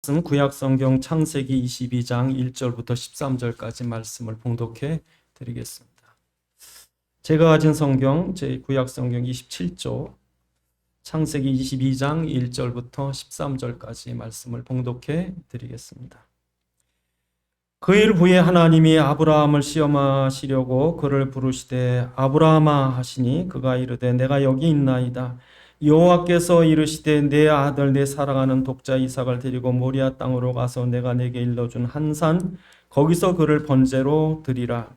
구약성경 창세기 22장 1절부터 13절까지 말씀을 봉독해 드리겠습니다. 제가 가진 성경 제 구약성경 27조 창세기 22장 1절부터 13절까지 말씀을 봉독해 드리겠습니다. 그 일 후에 하나님이 아브라함을 시험하시려고 그를 부르시되 아브라함아 하시니 그가 이르되 내가 여기 있나이다. 여호와께서 이르시되 내 아들 내 사랑하는 독자 이삭을 데리고 모리아 땅으로 가서 내가 내게 일러준 한 산 거기서 그를 번제로 드리라.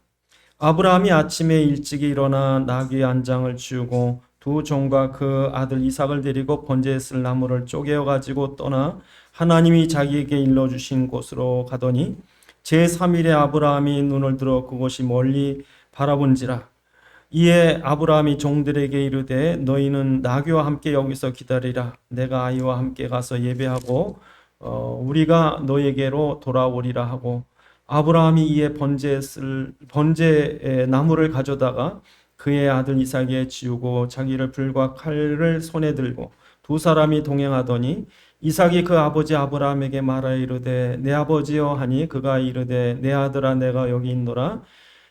아브라함이 아침에 일찍이 일어나 나귀 한 장을 지우고 두 종과 그 아들 이삭을 데리고 번제에 쓸 나무를 쪼개어 가지고 떠나 하나님이 자기에게 일러주신 곳으로 가더니 제3일에 아브라함이 눈을 들어 그곳이 멀리 바라본지라. 이에 아브라함이 종들에게 이르되 너희는 나귀와 함께 여기서 기다리라. 내가 아이와 함께 가서 예배하고 우리가 너에게로 돌아오리라 하고 아브라함이 이에 번제의 나무를 가져다가 그의 아들 이삭에 지우고 자기를 불과 칼을 손에 들고 두 사람이 동행하더니 이삭이 그 아버지 아브라함에게 말하여 이르되 내 아버지여 하니 그가 이르되 내 아들아 내가 여기 있노라.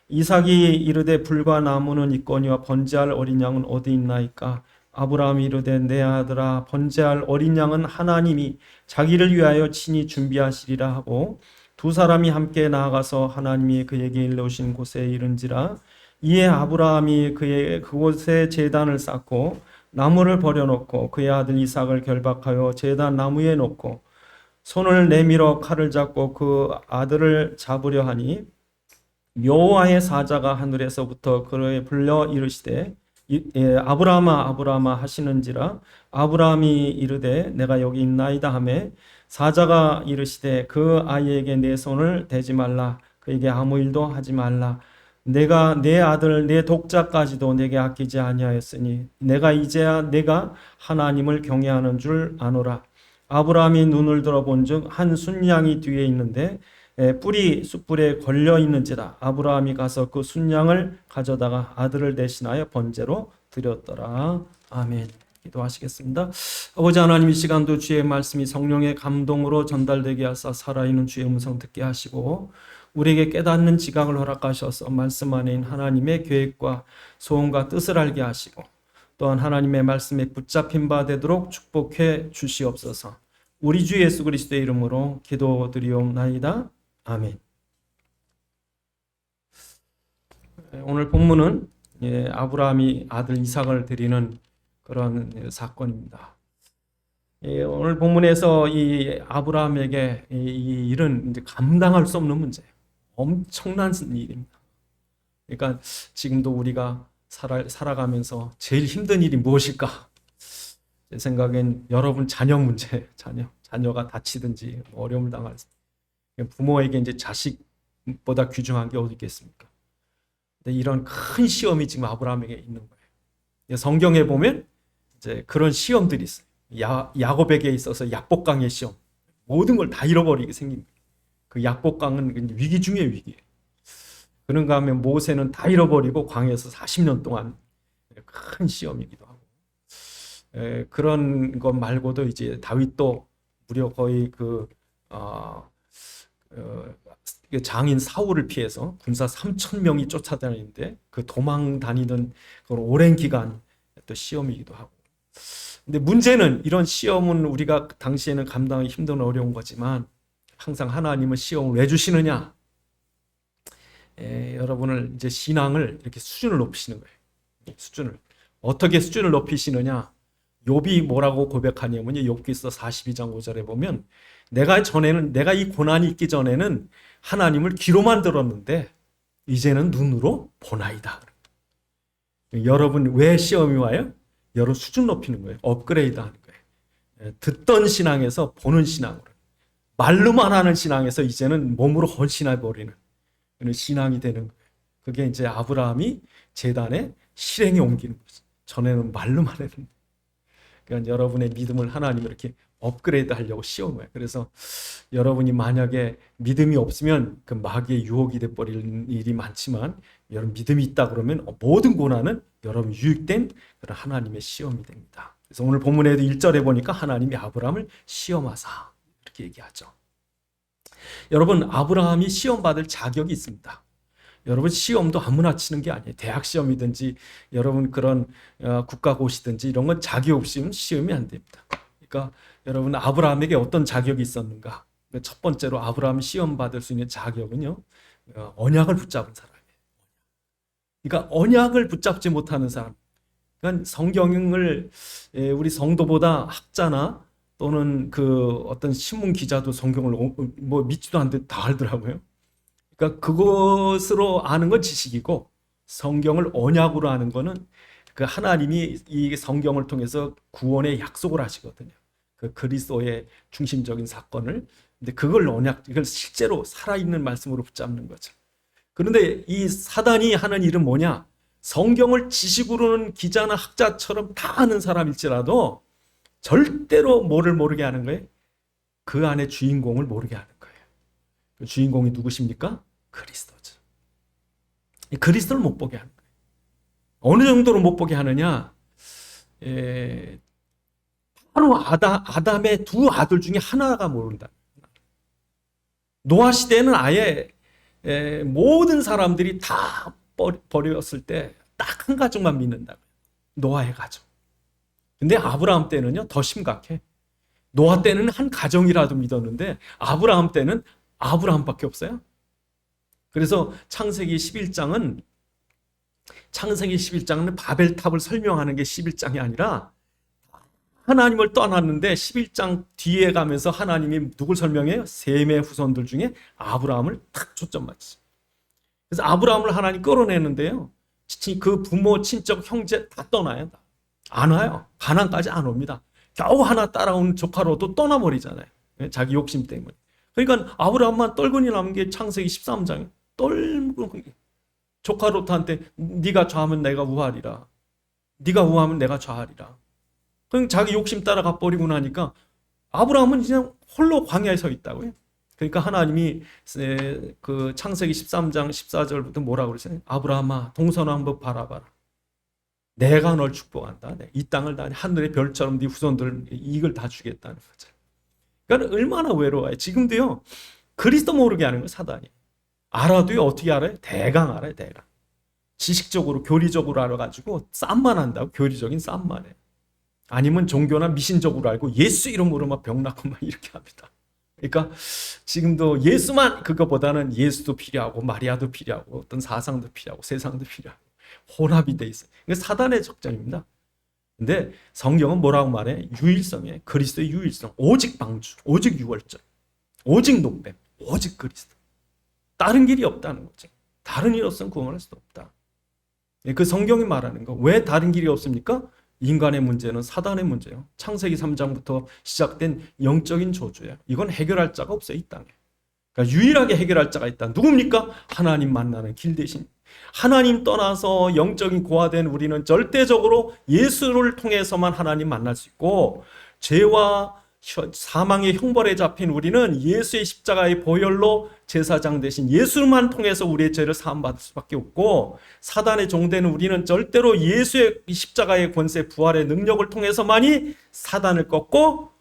이삭이 이르되 불과 나무는 있거니와 번제할 어린 양은 어디 있나이까? 아브라함이 이르되 내 아들아 번제할 어린 양은 하나님이 자기를 위하여 친히 준비하시리라 하고 두 사람이 함께 나아가서 하나님이 그에게 일러오신 곳에 이른지라. 이에 아브라함이 그곳에 제단을 쌓고 나무를 버려놓고 그의 아들 이삭을 결박하여 제단 나무에 놓고 손을 내밀어 칼을 잡고 그 아들을 잡으려 하니 여호와의 사자가 하늘에서부터 그를 불러 이르시되 아브라함아 아브라함아 하시는지라. 아브라함이 이르되 내가 여기 있나이다 하매 사자가 이르시되 그 아이에게 내 손을 대지 말라. 그에게 아무 일도 하지 말라. 내가 내 아들 내 독자까지도 내게 아끼지 아니하였으니 내가 이제야 내가 하나님을 경외하는 줄 아노라. 아브라함이 눈을 들어본즉 한 순양이 뒤에 있는데 뿔이 숯불에 걸려 있는지라. 아브라함이 가서 그 순양을 가져다가 아들을 대신하여 번제로 드렸더라. 아멘. 기도하시겠습니다. 아버지 하나님, 이 시간도 주의 말씀이 성령의 감동으로 전달되게 하사 살아있는 주의 음성 듣게 하시고 우리에게 깨닫는 지각을 허락하셔서 말씀 안에 하나님의 계획과 소원과 뜻을 알게 하시고 또한 하나님의 말씀에 붙잡힌 바 되도록 축복해 주시옵소서. 우리 주 예수 그리스도의 이름으로 기도드리옵나이다. 아멘. 오늘 본문은 아브라함이 아들 이삭을 드리는 그런 사건입니다. 오늘 본문에서 이 아브라함에게 이 일은 이제 감당할 수 없는 문제예요. 엄청난 일입니다. 그러니까 지금도 우리가 살아가면서 제일 힘든 일이 무엇일까? 제 생각엔 여러분 자녀 문제, 자녀가 다치든지 어려움을 당할 부모에게 이제 자식보다 귀중한 게 어디 있겠습니까? 근데 이런 큰 시험이 지금 아브라함에게 있는 거예요. 성경에 보면 이제 그런 시험들이 있어요. 야곱에게 있어서 약복강의 시험, 모든 걸 다 잃어버리게 생깁니다. 그 약복강은 위기 중에 위기예요. 그런가 하면 모세는 다 잃어버리고 광야에서 40년 동안 큰 시험이기도 하고, 그런 것 말고도 이제 다윗도 무려 거의 장인 사울을 피해서 군사 3,000명이 쫓아다니는데 그 도망 다니던 그런 오랜 기간 또 시험이기도 하고. 근데 문제는 이런 시험은 우리가 당시에는 감당하기 힘든 어려운 거지만 항상 하나님은 시험을 왜 주시느냐? 여러분을 이제 신앙을 이렇게 수준을 높이시는 거예요. 수준을. 어떻게 수준을 높이시느냐? 욥이 뭐라고 고백하냐면요. 욥기서 42장 5절에 보면 내가 이 고난이 있기 전에는 하나님을 귀로만 들었는데 이제는 눈으로 보나이다. 여러분 왜 시험이 와요? 여러분 수준 높이는 거예요. 업그레이드 하는 거예요. 듣던 신앙에서 보는 신앙으로. 말로만 하는 신앙에서 이제는 몸으로 헌신해 버리는 신앙이 되는 거예요. 그게 이제 아브라함이 제단에 실행에 옮기는 거죠. 전에는 말로만 했는데. 그러니까 여러분의 믿음을 하나님이 이렇게 업그레이드 하려고 씌운 거예요. 그래서 여러분이 만약에 믿음이 없으면 그 마귀의 유혹이 돼버릴 일이 많지만 여러분 믿음이 있다 그러면 모든 고난은 여러분 유익된 그런 하나님의 시험이 됩니다. 그래서 오늘 본문에도 1절에 보니까 하나님이 아브라함을 시험하사 이렇게 얘기하죠. 여러분, 아브라함이 시험 받을 자격이 있습니다. 여러분, 시험도 아무나 치는 게 아니에요. 대학 시험이든지 여러분 그런 국가고시든지 이런 건 자격 없이는 시험이 안 됩니다. 그러니까 여러분, 아브라함에게 어떤 자격이 있었는가? 첫 번째로 아브라함이 시험 받을 수 있는 자격은요, 언약을 붙잡은 사람이에요. 그러니까 언약을 붙잡지 못하는 사람. 그러니까 성경을 우리 성도보다 학자나 또는 그 어떤 신문 기자도 성경을 뭐 믿지도 않는데 다 알더라고요. 그러니까 그것으로 아는 건 지식이고, 성경을 언약으로 아는 거는 그 하나님이 이 성경을 통해서 구원의 약속을 하시거든요. 그 그리스도의 중심적인 사건을. 근데 그걸 이걸 실제로 살아있는 말씀으로 붙잡는 거죠. 그런데 이 사단이 하는 일은 뭐냐? 성경을 지식으로는 기자나 학자처럼 다 아는 사람일지라도 절대로 뭐를 모르게 하는 거예요? 그 안에 주인공을 모르게 하는 거예요. 그 주인공이 누구십니까? 그리스도죠. 그리스도를 못 보게 하는 거예요. 어느 정도로 못 보게 하느냐? 바로 아담의 두 아들 중에 하나가 모른다. 노아 시대에는 아예 모든 사람들이 다 버렸을 때 딱 한 가족만 믿는다고요. 노아의 가족. 근데 아브라함 때는요, 더 심각해. 노아 때는 한 가정이라도 믿었는데 아브라함 때는 아브라함밖에 없어요. 그래서 창세기 11장은 바벨탑을 설명하는 게 11장이 아니라 하나님을 떠났는데 11장 뒤에 가면서 하나님이 누굴 설명해요? 셈의 후손들 중에 아브라함을 탁 초점 맞추죠. 그래서 아브라함을 하나님 끌어내는데요, 그 부모, 친척, 형제 다 떠나요. 안 와요. 가나안까지 안 옵니다. 겨우 하나 따라온 조카로도 떠나버리잖아요. 자기 욕심 때문에. 그러니까 아브라함만 떨근이 남은 게 창세기 13장이에요. 조카 롯한테 네가 좌하면 내가 우하리라. 네가 우하면 내가 좌하리라. 그럼 자기 욕심 따라가 버리고 나니까 아브라함은 그냥 홀로 광야에 서 있다고요. 그러니까 하나님이 그 창세기 13장 14절부터 뭐라고 그러세요? 아브라함아, 동서나 한번 바라봐라. 내가 널 축복한다. 이 땅을 다 하늘의 별처럼 네 후손들 이익을 다 주겠다는 거죠. 그러니까 얼마나 외로워요. 지금도요, 그리스도 모르게 하는 거예요, 사단이. 알아도요, 어떻게 알아요? 대강 알아요, 대강. 지식적으로, 교리적으로 알아가지고 쌈만 한다고, 교리적인 쌈만 해요. 아니면 종교나 미신적으로 알고 예수 이름으로 막 병나고 막 이렇게 합니다. 그러니까 지금도 예수만, 그거보다는 예수도 필요하고 마리아도 필요하고 어떤 사상도 필요하고 세상도 필요하고 혼합이 돼 있어요. 이게 사단의 적장입니다. 근데 성경은 뭐라고 말해? 유일성이에요. 그리스도의 유일성. 오직 방주, 오직 유월절, 오직 녹뱀, 오직 그리스도. 다른 길이 없다는 거죠. 다른 일 없으면 구원할 수 없다. 그 성경이 말하는 거. 왜 다른 길이 없습니까? 인간의 문제는 사단의 문제예요. 창세기 3장부터 시작된 영적인 저주예요. 이건 해결할 자가 없어요, 이 땅에. 그러니까 유일하게 해결할 자가 있다. 누굽니까? 하나님 만나는 길 대신. 하나님 떠나서 영적인 고아된 우리는 절대적으로 예수를 통해서만 하나님 만날 수 있고, 죄와 사망의 형벌에 잡힌 우리는 예수의 십자가의 보혈로 제사장 대신 예수만 통해서 우리의 죄를 사함받을 수밖에 없고, 사단의 종되는 우리는 절대로 예수의 십자가의 권세, 부활의 능력을 통해서만이 사단을 꺾고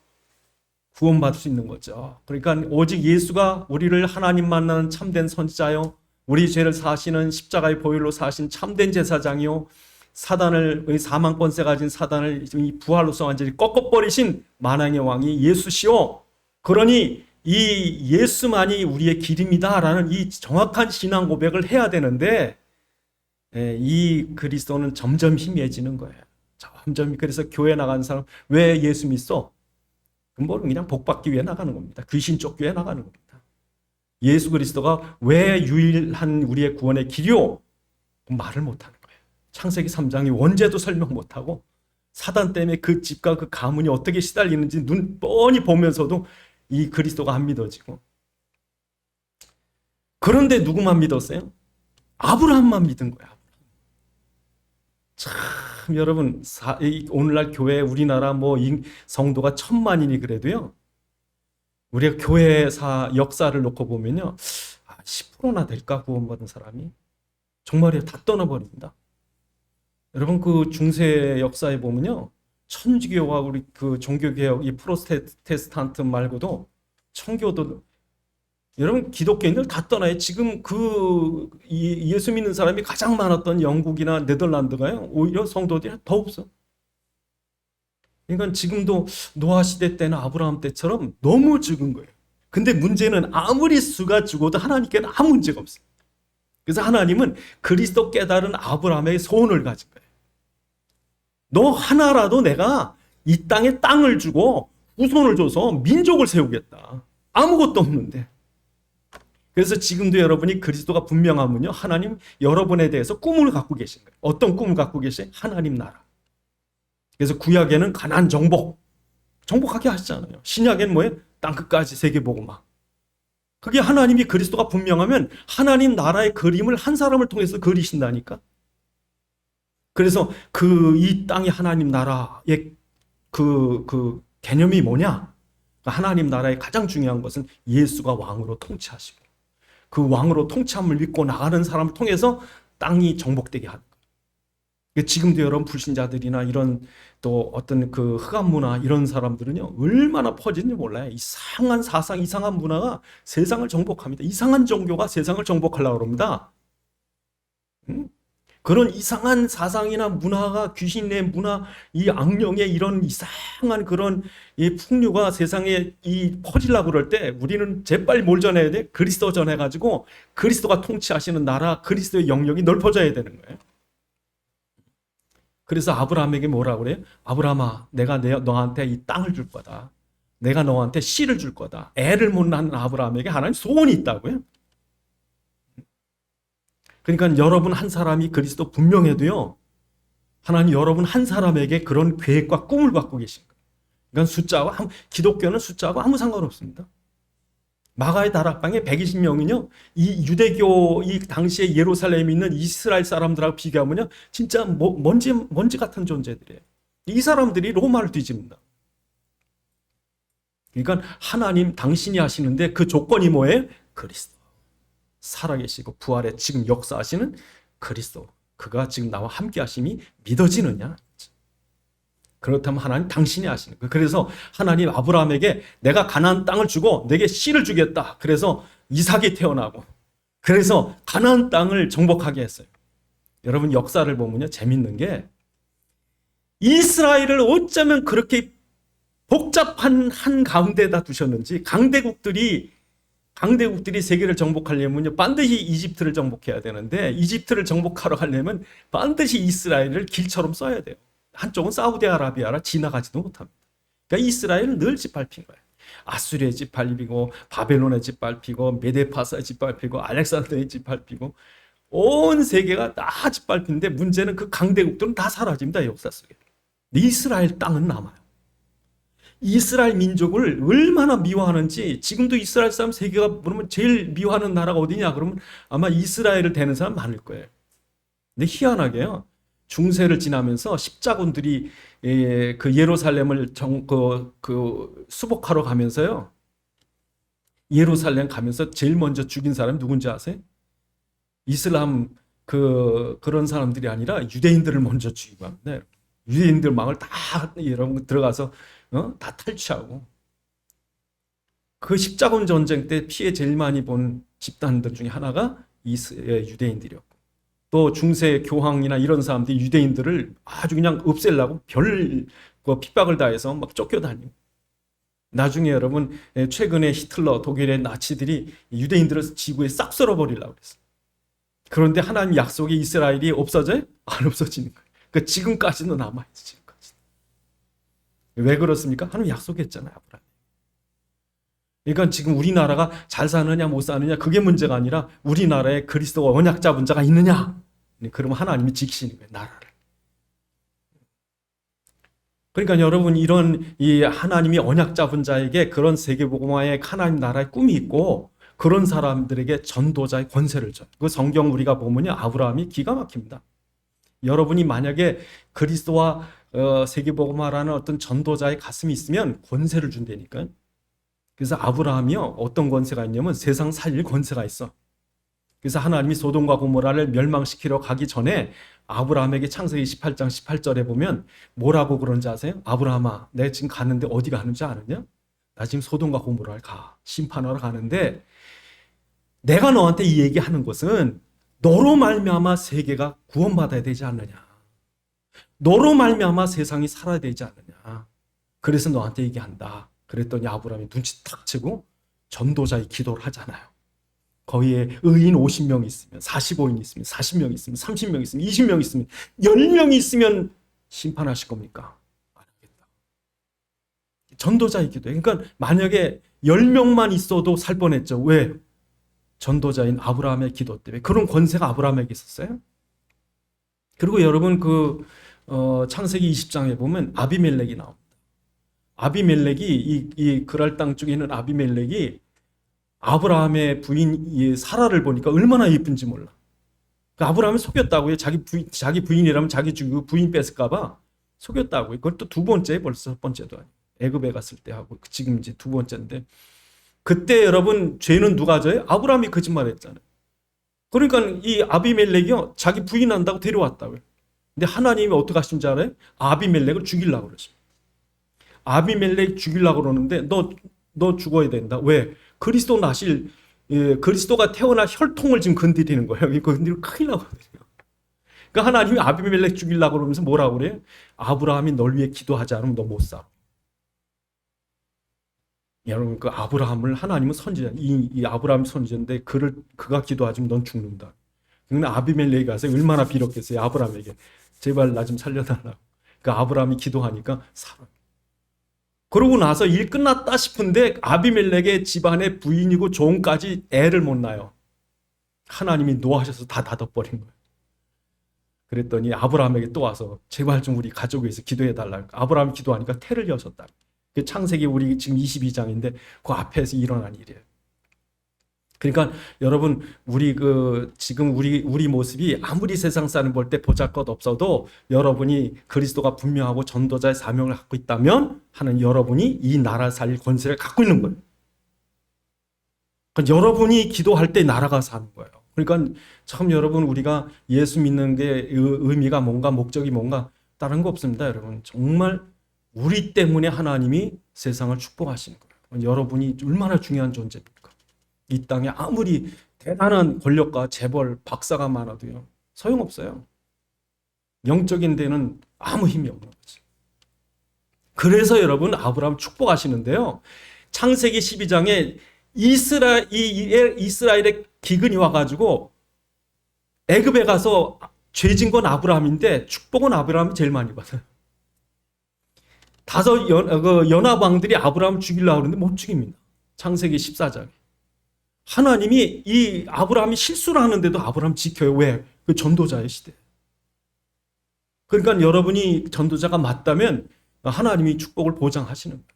구원받을 수 있는 거죠. 그러니까 오직 예수가 우리를 하나님 만나는 참된 선지자요, 우리 죄를 사시는 십자가의 보혈로 사신 참된 제사장이요, 사단을, 사망 권세 가진 사단을 이 부활로서 완전히 꺾어버리신 만왕의 왕이 예수시오. 그러니 이 예수만이 우리의 길입니다라는 이 정확한 신앙 고백을 해야 되는데, 이 그리스도는 점점 희미해지는 거예요. 점점. 그래서 교회 나가는 사람 왜 예수 믿어? 근본은 그냥 복 받기 위해 나가는 겁니다. 귀신 쫓기 위해 나가는 겁니다. 예수 그리스도가 왜 유일한 우리의 구원의 길이요? 말을 못하는 거예요. 창세기 3장이 원죄도 설명 못하고 사단 때문에 그 집과 그 가문이 어떻게 시달리는지 눈 뻔히 보면서도 이 그리스도가 안 믿어지고. 그런데 누구만 믿었어요? 아브라함만 믿은 거야. 참 여러분, 오늘날 교회, 우리나라 뭐 성도가 1000만이니 그래도요, 우리가 교회사 역사를 놓고 보면요, 10%나 될까 구원받은 사람이? 정말이에요. 다 떠나버립니다. 여러분, 그 중세 역사에 보면요, 천주교와 우리 그 종교개혁, 이 프로테스탄트 말고도 청교도 여러분 기독교인들 다 떠나요. 지금 예수 믿는 사람이 가장 많았던 영국이나 네덜란드가요. 오히려 성도들이 더 없어. 그러니까 지금도 노아 시대 때나 아브라함 때처럼 너무 적은 거예요. 근데 문제는 아무리 수가 죽어도 하나님께는 아무 문제가 없어요. 그래서 하나님은 그리스도 깨달은 아브라함의 소원을 가진 거예요. 너 하나라도 내가 이 땅에 땅을 주고 후손을 줘서 민족을 세우겠다. 아무것도 없는데. 그래서 지금도 여러분이 그리스도가 분명하면요, 하나님 여러분에 대해서 꿈을 갖고 계신 거예요. 어떤 꿈을 갖고 계세요? 하나님 나라. 그래서 구약에는 가나안 정복하게 하시잖아요. 신약에는 뭐예요? 땅끝까지 세계복음화. 그게 하나님이 그리스도가 분명하면 하나님 나라의 그림을 한 사람을 통해서 그리신다니까. 그래서 이 땅이 하나님 나라의 그 개념이 뭐냐? 하나님 나라의 가장 중요한 것은 예수가 왕으로 통치하시고 그 왕으로 통치함을 믿고 나가는 사람을 통해서 땅이 정복되게 하는 거예요. 지금도 여러분 불신자들이나 이런 또 어떤 그 흑암 문화 이런 사람들은요 얼마나 퍼지는지 몰라요. 이상한 사상, 이상한 문화가 세상을 정복합니다. 이상한 종교가 세상을 정복하려고 합니다. 그런 이상한 사상이나 문화가 귀신의 문화, 이 악령의 이런 이상한 그런 이 풍류가 세상에 퍼지려고 그럴 때 우리는 재빨리 뭘 전해야 돼? 그리스도 전해가지고 그리스도가 통치하시는 나라, 그리스도의 영역이 넓어져야 되는 거예요. 그래서 아브라함에게 뭐라고 그래요? 아브라함아, 내가 너한테 이 땅을 줄 거다. 내가 너한테 씨를 줄 거다. 애를 못 낳는 아브라함에게 하나님 소원이 있다고요. 그러니까 여러분 한 사람이 그리스도 분명해도요, 하나님 여러분 한 사람에게 그런 계획과 꿈을 갖고 계신 거예요. 그러니까 기독교는 숫자하고 아무 상관없습니다. 마가의 다락방에 120명이요, 이 유대교 이 당시에 예루살렘에 있는 이스라엘 사람들하고 비교하면요, 진짜 먼지 같은 존재들이에요. 이 사람들이 로마를 뒤집는다. 그러니까 하나님 당신이 하시는데 그 조건이 뭐예요? 그리스도. 살아계시고 부활에 지금 역사하시는 그리스도, 그가 지금 나와 함께 하심이 믿어지느냐? 그렇다면 하나님 당신이 하시는 거예요. 그래서 하나님 아브라함에게 내가 가나안 땅을 주고 내게 씨를 주겠다. 그래서 이삭이 태어나고 그래서 가나안 땅을 정복하게 했어요. 여러분 역사를 보면요 재밌는 게 이스라엘을 어쩌면 그렇게 복잡한 한 가운데다 두셨는지 강대국들이 세계를 정복하려면요 반드시 이집트를 정복해야 되는데 이집트를 정복하러 가려면 반드시 이스라엘을 길처럼 써야 돼요. 한쪽은 사우디아라비아라 지나가지도 못합니다. 그러니까 이스라엘은 늘 짓밟힌 거예요. 아수리의 짓밟히고 바벨론의 짓밟히고 메데파사의 짓밟히고 알렉산더의 짓밟히고 온 세계가 다 짓밟힌데 문제는 그 강대국들은 다 사라집니다. 역사 속에. 이스라엘 땅은 남아요. 이스라엘 민족을 얼마나 미워하는지 지금도 이스라엘 사람 세계가 그러면 제일 미워하는 나라가 어디냐 그러면 아마 이스라엘을 대는 사람 많을 거예요. 근데 희한하게요. 중세를 지나면서 십자군들이 그 예루살렘을 수복하러 가면서요. 예루살렘 가면서 제일 먼저 죽인 사람이 누군지 아세요? 이슬람 그런 사람들이 아니라 유대인들을 먼저 죽이고 합니다. 유대인들 망을 다 여러분 들어가서 다 탈취하고 그 십자군 전쟁 때 피해 제일 많이 본 집단들 중에 하나가 유대인들이었고 또 중세 교황이나 이런 사람들이 유대인들을 아주 그냥 없애려고 핍박을 다해서 막 쫓겨다니고 나중에 여러분 최근에 히틀러 독일의 나치들이 유대인들을 지구에 싹 썰어버리려고 그랬어요. 그런데 하나님 약속의 이스라엘이 없어져요? 안 없어지는 거예요. 그러니까 지금까지도 남아있어요. 지금까지. 왜 그렇습니까? 하나님 약속했잖아요. 아브라함. 그러니까 지금 우리나라가 잘 사느냐 못 사느냐 그게 문제가 아니라 우리나라에 그리스도가 언약 잡은 자가 있느냐? 그러면 하나님이 지키시는 거예요. 나라를. 그러니까 여러분 이런 이 하나님이 언약 잡은 자에게 그런 세계복음화의 하나님 나라의 꿈이 있고 그런 사람들에게 전도자의 권세를 줘요. 그 성경 우리가 보면요 아브라함이 기가 막힙니다. 여러분이 만약에 그리스도와 세계복음화라는 어떤 전도자의 가슴이 있으면 권세를 준다니까요. 그래서 아브라함이요 어떤 권세가 있냐면 세상 살릴 권세가 있어. 그래서 하나님이 소돔과 고모라를 멸망시키러 가기 전에 아브라함에게 창세기 18장 18절에 보면 뭐라고 그런지 아세요? 아브라함아 내가 지금 가는데 어디 가는지 아느냐? 나 지금 소돔과 고모라를 심판하러 가는데 내가 너한테 이 얘기하는 것은 너로 말미암아 세계가 구원받아야 되지 않느냐. 너로 말미암아 세상이 살아야 되지 않느냐. 그래서 너한테 얘기한다. 그랬더니 아브라함이 눈치 탁 채고 전도자의 기도를 하잖아요. 거기에 의인 50명 있으면 45인 있으면 40명 있으면 30명 있으면 20명 있으면 10명이 있으면 심판하실 겁니까? 안 하겠다. 전도자의 기도예요. 그러니까 만약에 10명만 있어도 살 뻔했죠. 왜? 전도자인 아브라함의 기도 때문에. 그런 권세가 아브라함에게 있었어요. 그리고 여러분 창세기 20장에 보면 아비멜렉이 나옵니다. 아비멜렉이 이 그랄 땅 쪽에 있는 아비멜렉이 아브라함의 부인 사라를 보니까 얼마나 예쁜지 몰라. 아브라함이 속였다고요. 자기 부인이라면 자기 죽이고 부인 뺏을까봐 속였다고요. 그것도 두 번째, 벌써 첫 번째도 아니에요. 애굽에 갔을 때 하고 지금 이제 두 번째인데 그때 여러분 죄는 누가 져요? 아브라함이 거짓말했잖아요. 그러니까 이 아비멜렉이요 자기 부인한다고 데려왔다고요. 근데 하나님이 어떻게 하신 줄 알아요? 아비멜렉을 죽이려고 그러십니다. 아비멜렉 죽이려고 그러는데 너 죽어야 된다. 왜? 그리스도가 태어날 혈통을 지금 건드리는 거예요. 이거 건드리면 큰일 나거든요. 그러니까 하나님이 아비멜렉 죽이려고 그러면서 뭐라고 그래요? 아브라함이 널 위해 기도하지 않으면 너 못 살아. 여러분 그 아브라함을 하나님은 선지자, 이 아브라함이 선지자인데 그가 기도하지면 넌 죽는다. 근데 아비멜렉이 가서 얼마나 빌었겠어요. 아브라함에게 제발 나 좀 살려달라고. 그 아브라함이 기도하니까 살아. 그러고 나서 일 끝났다 싶은데 아비멜렉의 집안의 부인이고 종까지 애를 못 낳아요. 하나님이 노하셔서 다 닫아버린 거예요. 그랬더니 아브라함에게 또 와서 제발 좀 우리 가족을 위해서 기도해달라고. 아브라함이 기도하니까 태를 여셨다. 그 창세기 우리 지금 22장인데 그 앞에서 일어난 일이에요. 그러니까 여러분 지금 우리 모습이 아무리 세상 사람 볼 때 보잘것 없어도 여러분이 그리스도가 분명하고 전도자의 사명을 갖고 있다면 하는 여러분이 이 나라 살릴 권세를 갖고 있는 거예요. 그러니까 여러분이 기도할 때 나라가 사는 거예요. 그러니까 참 여러분 우리가 예수 믿는 게 의미가 뭔가 목적이 뭔가 다른 거 없습니다. 여러분 정말 우리 때문에 하나님이 세상을 축복하시는 거예요. 여러분이 얼마나 중요한 존재입니까? 이 땅에 아무리 대단한 권력과 재벌, 박사가 많아도요. 소용없어요. 영적인 데는 아무 힘이 없는 거지. 그래서 여러분 아브라함 축복하시는데요. 창세기 12장에 이스라엘의 기근이 와가지고 애굽에 가서 죄진 건 아브라함인데 축복은 아브라함이 제일 많이 받아요. 다섯 연합 왕들이 아브라함을 죽이려고 하는데 못 죽입니다. 창세기 14장에. 하나님이 이 아브라함이 실수를 하는데도 아브라함 지켜요. 왜? 그 전도자의 시대. 그러니까 여러분이 전도자가 맞다면 하나님이 축복을 보장하시는 거예요.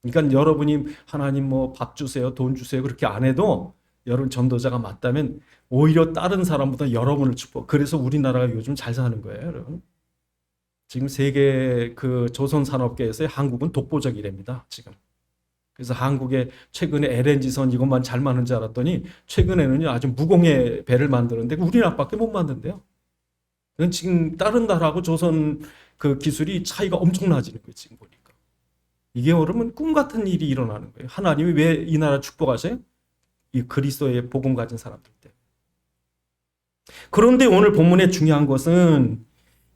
그러니까 여러분이 하나님 밥 주세요, 돈 주세요 그렇게 안 해도 여러분 전도자가 맞다면 오히려 다른 사람보다 여러분을 축복. 그래서 우리나라가 요즘 잘 사는 거예요, 여러분. 지금 세계 그 조선 산업계에서 한국은 독보적이랍니다, 지금. 그래서 한국에 최근에 LNG선 이것만 잘 만든 줄 알았더니 최근에는 아주 무공해 배를 만드는데 우리나라밖에 못 만든대요. 지금 다른 나라하고 조선 그 기술이 차이가 엄청나지는 거예요, 지금 보니까. 이게 여러분 꿈 같은 일이 일어나는 거예요. 하나님이 왜 이 나라 축복하세요? 이 그리스도의 복음 가진 사람들 때. 그런데 오늘 본문의 중요한 것은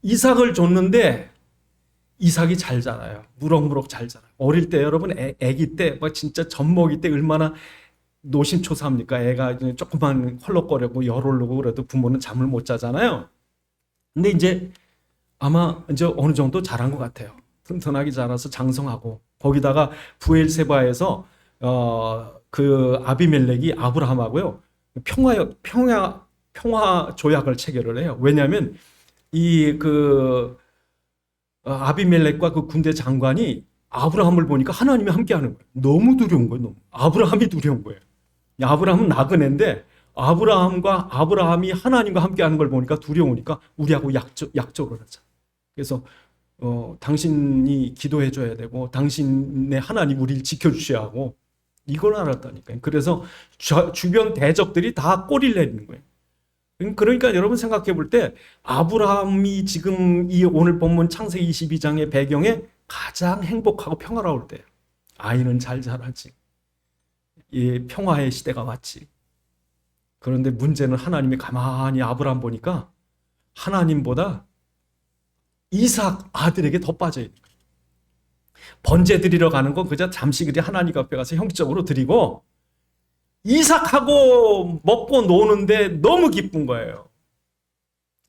이삭을 줬는데 이삭이 잘 자라요. 무럭무럭 잘 자라요. 어릴 때 여러분 애기 때 진짜 젖먹이 때 얼마나 노심초사합니까? 애가 조금만 헐렁거리고 열 오르고 그래도 부모는 잠을 못 자잖아요. 근데 이제 아마 이제 어느 정도 자란 것 같아요. 튼튼하게 자라서 장성하고 거기다가 부엘세바에서 그 아비멜렉이 아브라함하고요 평화 조약을 체결을 해요. 왜냐하면 아비멜렉과 그 군대 장관이 아브라함을 보니까 하나님이 함께하는 거예요. 너무 두려운 거예요. 너무. 아브라함이 두려운 거예요. 아브라함은 나그네인데 아브라함이 하나님과 함께하는 걸 보니까 두려우니까 우리하고 약조를 하자. 그래서 당신이 기도해 줘야 되고 당신의 하나님 우리를 지켜주셔야 하고 이걸 알았다니까요. 그래서 주변 대적들이 다 꼬리를 내리는 거예요. 그러니까 여러분 생각해 볼 때 아브라함이 지금 이 오늘 본문 창세기 22장의 배경에 가장 행복하고 평화로울 때예요. 아이는 잘 자라지. 이 평화의 시대가 왔지. 그런데 문제는 하나님이 가만히 아브라함 보니까 하나님보다 이삭 아들에게 더 빠져있는 거예요. 번제 드리러 가는 건 그저 잠시 그리 하나님 앞에 가서 형식적으로 드리고 이삭하고 먹고 노는데 너무 기쁜 거예요.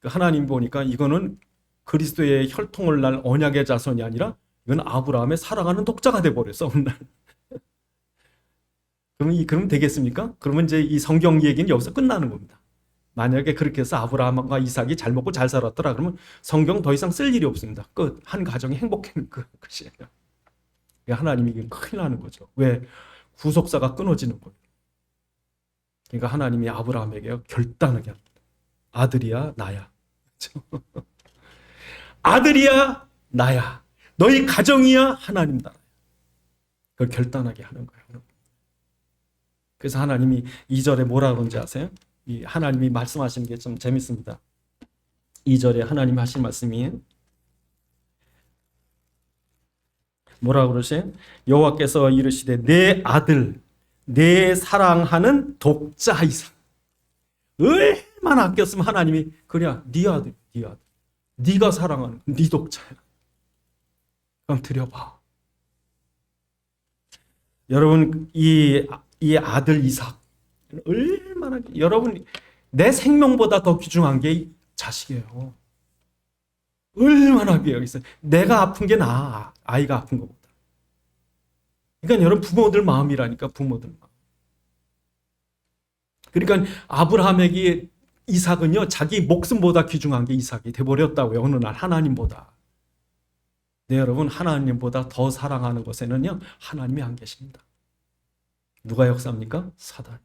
하나님 보니까 이거는 그리스도의 혈통을 날 언약의 자손이 아니라 이건 아브라함의 사랑하는 독자가 돼버렸어. 오늘 그럼 되겠습니까? 그러면 이제 이 성경 얘기는 여기서 끝나는 겁니다. 만약에 그렇게 해서 아브라함과 이삭이 잘 먹고 잘 살았더라 그러면 성경 더 이상 쓸 일이 없습니다. 끝. 한 가정이 행복한 것이에요. 하나님이 큰일 나는 거죠. 왜? 구속사가 끊어지는 거예요. 그러니까 하나님이 아브라함에게 결단하게 합니다. 아들이야 나야. 아들이야 나야. 너희 가정이야 하나님 나라야. 그걸 결단하게 하는 거예요. 그래서 하나님이 2절에 뭐라 그런지 아세요? 이 하나님이 말씀하시는 게 좀 재밌습니다. 2절에 하나님 하신 말씀이 뭐라고 그러세요? 여호와께서 이르시되 내 아들 내 사랑하는 독자 이삭. 얼마나 아꼈으면 하나님이 그래 네 아들 네 아들 네가 사랑하는 네 독자야. 그럼 드려봐. 여러분 이 아들 이삭 얼마나 여러분 내 생명보다 더 귀중한 게 자식이에요. 얼마나 귀하겠어요. 내가 아픈 게 나아. 아이가 아픈 것보다. 그러니까 여러분 부모들 마음이라니까 부모들 마음. 그러니까 아브라함에게 이삭은요 자기 목숨보다 귀중한 게 이삭이 돼버렸다고요. 어느 날 하나님보다. 네 여러분 하나님보다 더 사랑하는 것에는요 하나님이 안 계십니다. 누가 역사합니까? 사단.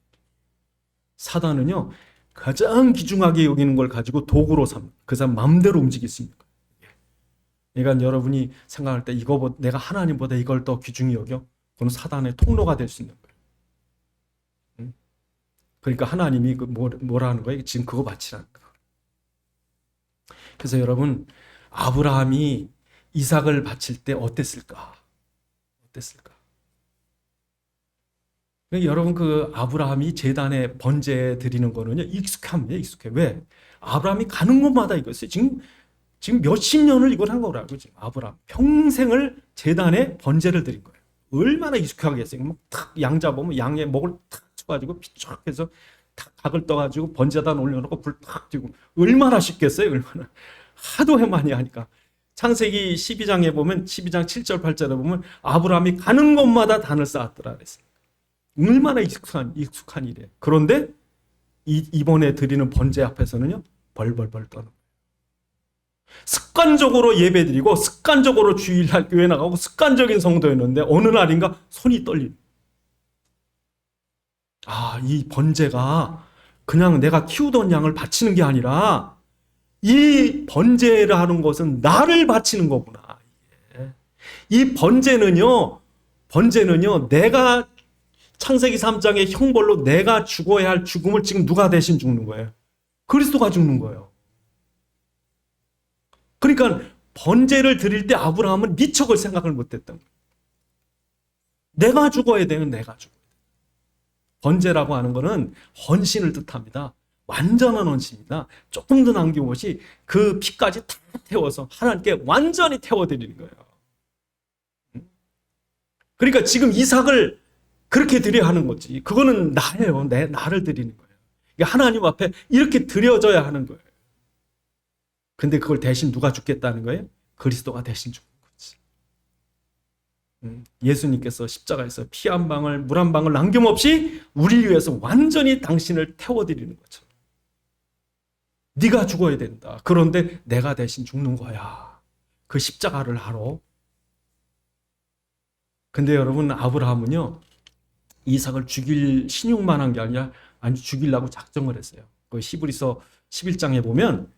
사단은요 가장 귀중하게 여기는 걸 가지고 도구로 삼. 그 사람 마음대로 움직일 수 있는 거예요. 그러니까 여러분이 생각할 때 이거 내가 하나님보다 이걸 더 귀중히 여겨? 그건 사단의 통로가 될 수 있는 거예요. 그러니까 하나님이 뭐라 하는 거예요? 지금 그거 바치라는 거예요. 그래서 여러분 아브라함이 이삭을 바칠 때 어땠을까? 그러니까 여러분 그 아브라함이 제단에 번제 드리는 거는요 익숙합니다. 익숙해. 왜? 아브라함이 가는 곳마다 이거였어요. 지금 몇십 년을 이걸 한 거라고. 지금 아브라함 평생을 제단에 번제를 드린 거예요. 얼마나 익숙하겠어요. 막 탁 양 잡으면 양의 목을 탁 쳐가지고 피쫙해서 탁 각을 떠가지고 번제에다 올려놓고 불 탁 띄고 얼마나 쉽겠어요. 얼마나 하도 많이 하니까. 창세기 12장에 보면 12장 7절 8절에 보면 아브라함이 가는 곳마다 단을 쌓았더라 그랬어요. 얼마나 익숙한 일이에요. 그런데 이번에 드리는 번제 앞에서는요 벌벌벌 떠는 거예요. 습관적으로 예배드리고 습관적으로 주일날 교회 나가고 습관적인 성도였는데 어느 날인가 손이 떨리는. 이 번제가 그냥 내가 키우던 양을 바치는 게 아니라 이 번제를 하는 것은 나를 바치는 거구나. 이 번제는요 내가 창세기 3장의 형벌로 내가 죽어야 할 죽음을 지금 누가 대신 죽는 거예요? 그리스도가 죽는 거예요. 그러니까 번제를 드릴 때 아브라함은 미처 그 생각을 못했던 거예요. 내가 죽어야 되는 내가 죽어야 돼. 번제라고 하는 것은 헌신을 뜻합니다. 완전한 헌신입니다. 조금도 남김없이 그 피까지 다 태워서 하나님께 완전히 태워드리는 거예요. 그러니까 지금 이삭을 그렇게 드려야 하는 거지. 그거는 나예요. 나를 드리는 거예요. 하나님 앞에 이렇게 드려져야 하는 거예요. 근데 그걸 대신 누가 죽겠다는 거예요? 그리스도가 대신 죽는 거지. 예수님께서 십자가에서 피 한 방울, 물 한 방울 남김없이 우리를 위해서 완전히 당신을 태워드리는 거죠. 네가 죽어야 된다. 그런데 내가 대신 죽는 거야. 그 십자가를 하러. 근데 여러분 아브라함은요. 이삭을 죽일 신용만 한 게 아니라 죽이려고 작정을 했어요. 그 히브리서 11장에 보면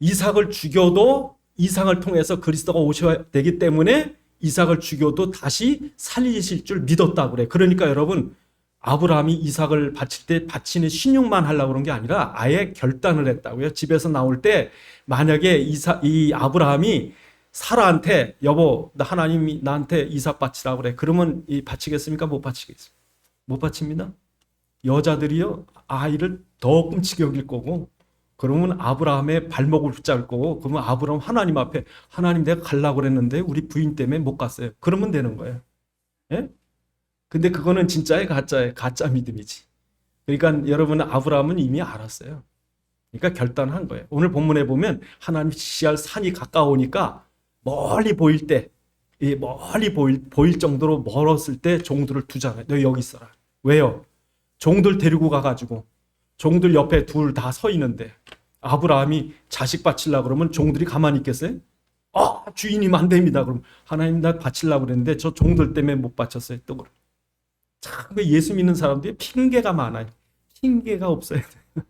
이삭을 죽여도 이삭을 통해서 그리스도가 오셔야 되기 때문에 이삭을 죽여도 다시 살리실 줄 믿었다고 그래. 그러니까 여러분 아브라함이 이삭을 바칠 때 바치는 신용만 하려고 그런 게 아니라 아예 결단을 했다고요. 집에서 나올 때 만약에 이 아브라함이 사라한테 여보, 나 하나님이 나한테 이삭 바치라고 그래. 그러면 바치겠습니까? 못 바치겠습니까? 못 바칩니다. 여자들이요 아이를 더 끔찍이 여길 거고, 그러면 아브라함의 발목을 붙잡을 거고, 그러면 아브라함 하나님 앞에 하나님 내가 가려고 그랬는데 우리 부인 때문에 못 갔어요. 그러면 되는 거예요. 예? 근데 그거는 진짜의 가짜의 가짜 믿음이지. 그러니까 여러분 아브라함은 이미 알았어요. 그러니까 결단한 거예요. 오늘 본문에 보면 하나님 지시할 산이 가까우니까 멀리 보일 때, 멀리 보일 정도로 멀었을 때 종들을 두잖아요. 너 여기 있어라. 왜요? 종들 데리고 가가지고 종들 옆에 둘 다 서 있는데 아브라함이 자식 바치려고 그러면 종들이 가만히 있겠어요? 주인님 안 됩니다. 그럼 하나님 나 바치려고 그랬는데 저 종들 때문에 못 바쳤어요. 또 그럼. 참 예수 믿는 사람들이 핑계가 많아요. 핑계가 없어야 돼.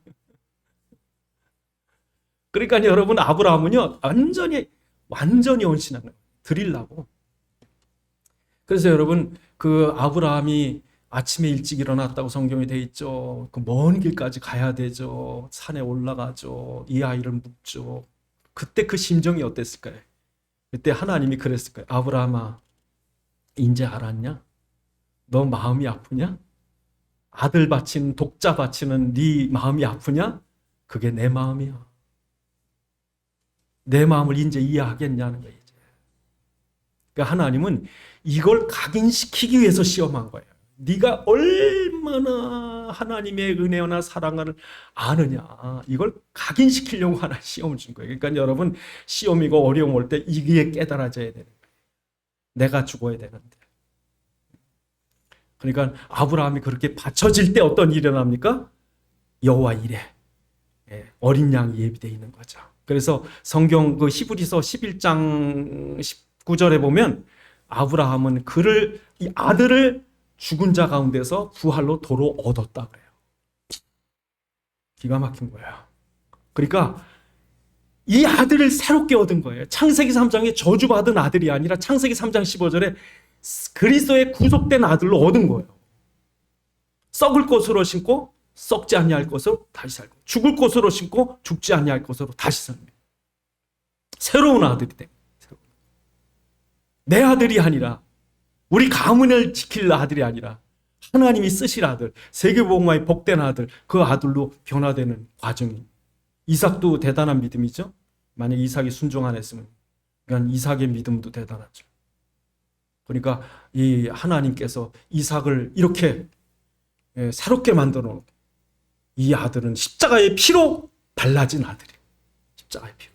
그러니까 여러분 아브라함은요 완전히 헌신한 거예요. 드리려고. 그래서 여러분 그 아브라함이 아침에 일찍 일어났다고 성경에 돼 있죠. 그 먼 길까지 가야 되죠. 산에 올라가죠. 이 아이를 묻죠. 그때 그 심정이 어땠을까요? 그때 하나님이 그랬을 거예요. 아브라함아, 이제 알았냐? 너 마음이 아프냐? 아들 바치는 독자 바치는 네 마음이 아프냐? 그게 내 마음이야. 내 마음을 이제 이해하겠냐는 거예요. 그러니까 하나님은 이걸 각인시키기 위해서 시험한 거예요. 네가 얼마나 하나님의 은혜나 사랑을 아느냐, 이걸 각인시키려고 하나 시험을 준 거예요. 그러니까 여러분 시험이고 어려움 올 때 이게 깨달아져야 되는 거예요. 내가 죽어야 되는데. 그러니까 아브라함이 그렇게 바쳐질 때 어떤 일이 일어납니까? 여호와 이레, 어린 양이 예비되어 있는 거죠. 그래서 성경 그 히브리서 11장 19절에 보면 아브라함은 이 아들을 죽은 자 가운데서 부활로 도로 얻었다 그래요. 기가 막힌 거예요. 그러니까 이 아들을 새롭게 얻은 거예요. 창세기 3장에 저주받은 아들이 아니라 창세기 3장 15절에 그리스도의 구속된 아들로 얻은 거예요. 썩을 것으로 신고 썩지 아니할 것으로 다시 살고, 죽을 것으로 신고 죽지 아니할 것으로 다시 살고, 새로운 아들이 돼. 내 아들이 아니라, 우리 가문을 지킬 아들이 아니라 하나님이 쓰실 아들, 세계복음화의 복된 아들, 그 아들로 변화되는 과정이. 이삭도 대단한 믿음이죠. 만약 이삭이 순종 안 했으면, 그러니까 이삭의 믿음도 대단하죠. 그러니까 이 하나님께서 이삭을 이렇게 새롭게 만들어 놓고, 이 아들은 십자가의 피로 발라진 아들이에요. 십자가의 피로.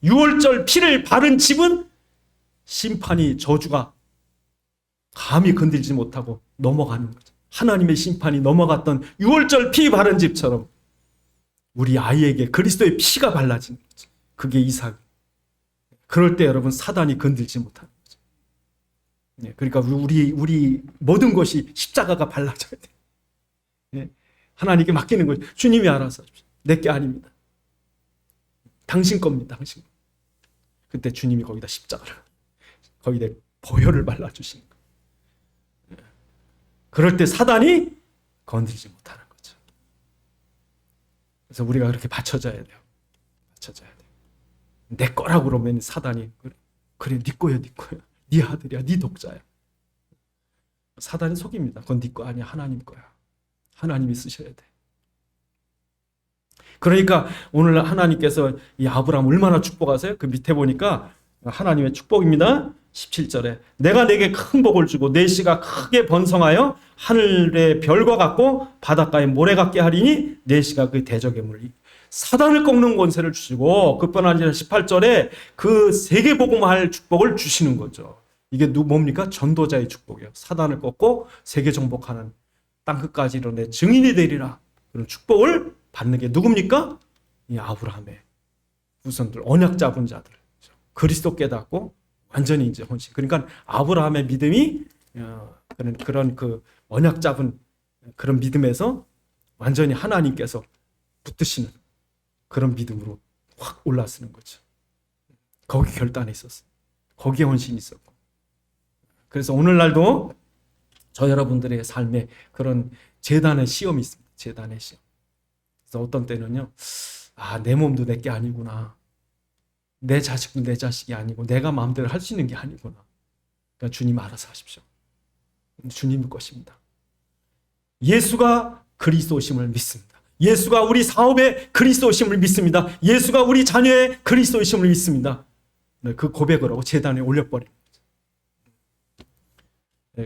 유월절 피를 바른 집은 심판이, 저주가 감히 건들지 못하고 넘어가는 거죠. 하나님의 심판이 넘어갔던 유월절 피 바른 집처럼 우리 아이에게 그리스도의 피가 발라진 거죠. 그게 이삭. 그럴 때 여러분 사단이 건들지 못하는 거죠. 그러니까 우리 모든 것이 십자가가 발라져야 돼요. 하나님께 맡기는 거예요. 주님이 알아서 하십시오. 내게 아닙니다. 당신 겁니다. 당신. 그때 주님이 거기다 십자가를, 거기다 보혈을 발라주시는 거예요. 그럴 때 사단이 건드리지 못하는 거죠. 그래서 우리가 그렇게 받쳐져야 돼요. 받쳐져야 돼요. 내 거라고 그러면 사단이, 그래 네 거야, 네 거야, 네 아들이야, 네 독자야. 사단이 속입니다. 그건 네 거 아니야, 하나님 거야. 하나님이 쓰셔야 돼. 그러니까 오늘 하나님께서 이 아브라함 얼마나 축복하세요? 그 밑에 보니까 하나님의 축복입니다. 17절에 내가 내게 큰 복을 주고 내 씨가 크게 번성하여 하늘의 별과 같고 바닷가의 모래 같게 하리니 내 씨가 그 대적의 물이 사단을 꺾는 권세를 주시고, 그뿐 아니라 18절에 그 세계복음할 축복을 주시는 거죠. 이게 뭡니까? 전도자의 축복이에요. 사단을 꺾고 세계 정복하는, 땅끝까지 이르내 증인이 되리라. 그런 축복을 받는 게 누굽니까? 이 아브라함의 후손들, 언약 잡은 자들, 그리스도 깨닫고 완전히 이제 헌신. 그러니까 아브라함의 믿음이 그런 그 언약 잡은 그런 믿음에서 완전히 하나님께서 붙드시는 그런 믿음으로 확 올라서는 거죠. 거기 결단이 있었어요. 거기에 헌신이 있었고. 그래서 오늘날도 저 여러분들의 삶에 그런 재단의 시험이 있습니다. 재단의 시험. 그래서 어떤 때는요, 내 몸도 내게 아니구나. 내 자식도 내 자식이 아니고 내가 마음대로 할 수 있는 게 아니구나. 그러니까 주님 알아서 하십시오. 주님 것입니다. 예수가 그리스도심을 믿습니다. 예수가 우리 사업의 그리스도심을 믿습니다. 예수가 우리 자녀의 그리스도심을 믿습니다. 그 고백을 하고 제단에 올려버립니다.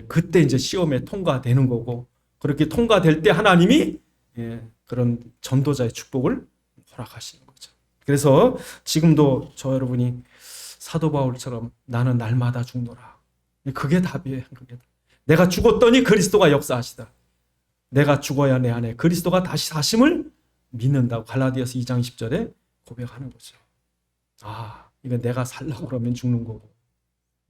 그때 이제 시험에 통과되는 거고, 그렇게 통과될 때 하나님이 그런 전도자의 축복을 허락하시는 거죠. 그래서 지금도 저 여러분이 사도 바울처럼 나는 날마다 죽노라. 그게 답이에요. 그게. 내가 죽었더니 그리스도가 역사하시다. 내가 죽어야 내 안에 그리스도가 다시 사심을 믿는다고 갈라디아서 2장 20절에 고백하는 거죠. 이건 내가 살려고 그러면 죽는 거고,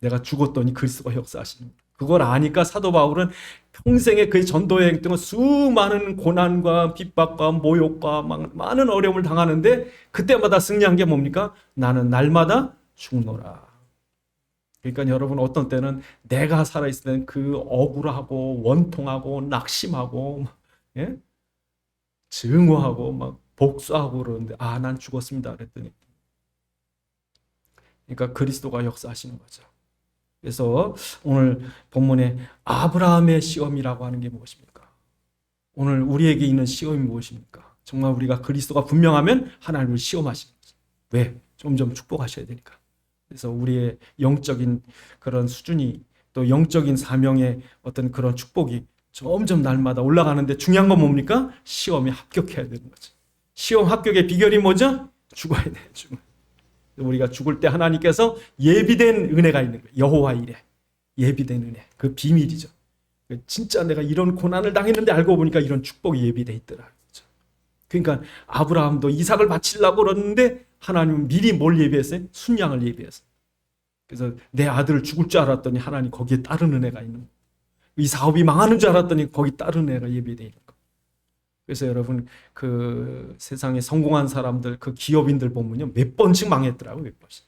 내가 죽었더니 그리스도가 역사하시는 거예요. 그걸 아니까 사도 바울은 평생의 그의 전도여행 동안 수많은 고난과 핍박과 모욕과 많은 어려움을 당하는데 그때마다 승리한 게 뭡니까? 나는 날마다 죽노라. 그러니까 여러분, 어떤 때는 내가 살아있을 때는 그 억울하고 원통하고 낙심하고 증오하고 막 복수하고 그러는데 난 죽었습니다 그랬더니, 그러니까 그리스도가 역사하시는 거죠. 그래서 오늘 본문에 아브라함의 시험이라고 하는 게 무엇입니까? 오늘 우리에게 있는 시험이 무엇입니까? 정말 우리가 그리스도가 분명하면 하나님을 시험하시는 거죠. 왜? 점점 축복하셔야 되니까. 그래서 우리의 영적인 그런 수준이, 또 영적인 사명의 어떤 그런 축복이 점점 날마다 올라가는데 중요한 건 뭡니까? 시험에 합격해야 되는 거죠. 시험 합격의 비결이 뭐죠? 죽어야 돼요. 죽어. 우리가 죽을 때 하나님께서 예비된 은혜가 있는 거예요. 여호와 이레, 예비된 은혜, 그 비밀이죠. 진짜 내가 이런 고난을 당했는데 알고 보니까 이런 축복이 예비돼 있더라. 그러니까 아브라함도 이삭을 바치려고 그러는데 하나님은 미리 뭘 예비했어요? 순양을 예비했어요. 그래서 내 아들을 죽을 줄 알았더니 하나님 거기에 다른 은혜가 있는 거예요. 이 사업이 망하는 줄 알았더니 거기 다른 은혜가 예비되어 있는 거예요. 그래서 여러분, 그 세상에 성공한 사람들, 그 기업인들 보면요, 몇 번씩 망했더라고요. 몇 번씩.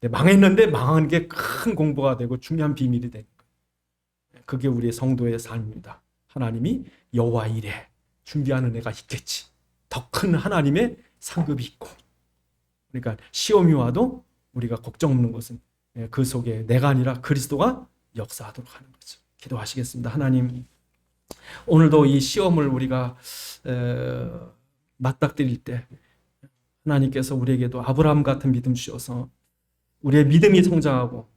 망했는데 망한 게 큰 공부가 되고 중요한 비밀이 되는 거예요. 그게 우리의 성도의 삶입니다. 하나님이 여호와 이레 준비하는 은혜가 있겠지. 더 큰 하나님의 상급이 있고. 그러니까 시험이 와도 우리가 걱정 없는 것은 그 속에 내가 아니라 그리스도가 역사하도록 하는 거죠. 기도하시겠습니다. 하나님, 오늘도 이 시험을 우리가 맞닥뜨릴 때 하나님께서 우리에게도 아브라함 같은 믿음 주셔서 우리의 믿음이 성장하고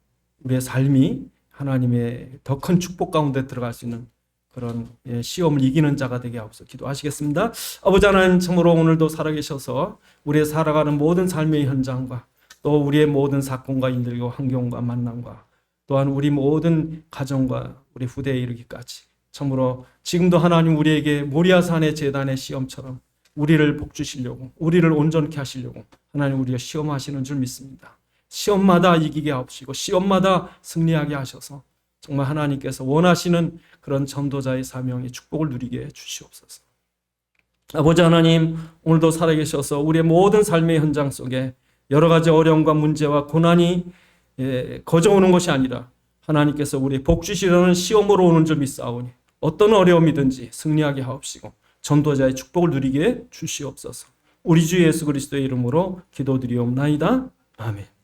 우리의 삶이 하나님의 더 큰 축복 가운데 들어갈 수 있는 그런 시험을 이기는 자가 되게 하옵소서. 기도하시겠습니다. 아버지 하나님, 참으로 오늘도 살아계셔서 우리의 살아가는 모든 삶의 현장과 또 우리의 모든 사건과 일들과 환경과 만남과 또한 우리 모든 가정과 우리 후대에 이르기까지 참으로 지금도 하나님 우리에게 모리아산의 제단의 시험처럼 우리를 복주시려고, 우리를 온전케 하시려고 하나님 우리가 시험하시는 줄 믿습니다. 시험마다 이기게 하옵시고 시험마다 승리하게 하셔서 정말 하나님께서 원하시는 그런 전도자의 사명의 축복을 누리게 해 주시옵소서. 아버지 하나님, 오늘도 살아계셔서 우리의 모든 삶의 현장 속에 여러 가지 어려움과 문제와 고난이 거저오는 것이 아니라 하나님께서 우리 복주시려는 시험으로 오는 줄 믿사오니 어떤 어려움이든지 승리하게 하옵시고 전도자의 축복을 누리게 해 주시옵소서. 우리 주 예수 그리스도의 이름으로 기도드리옵나이다. 아멘.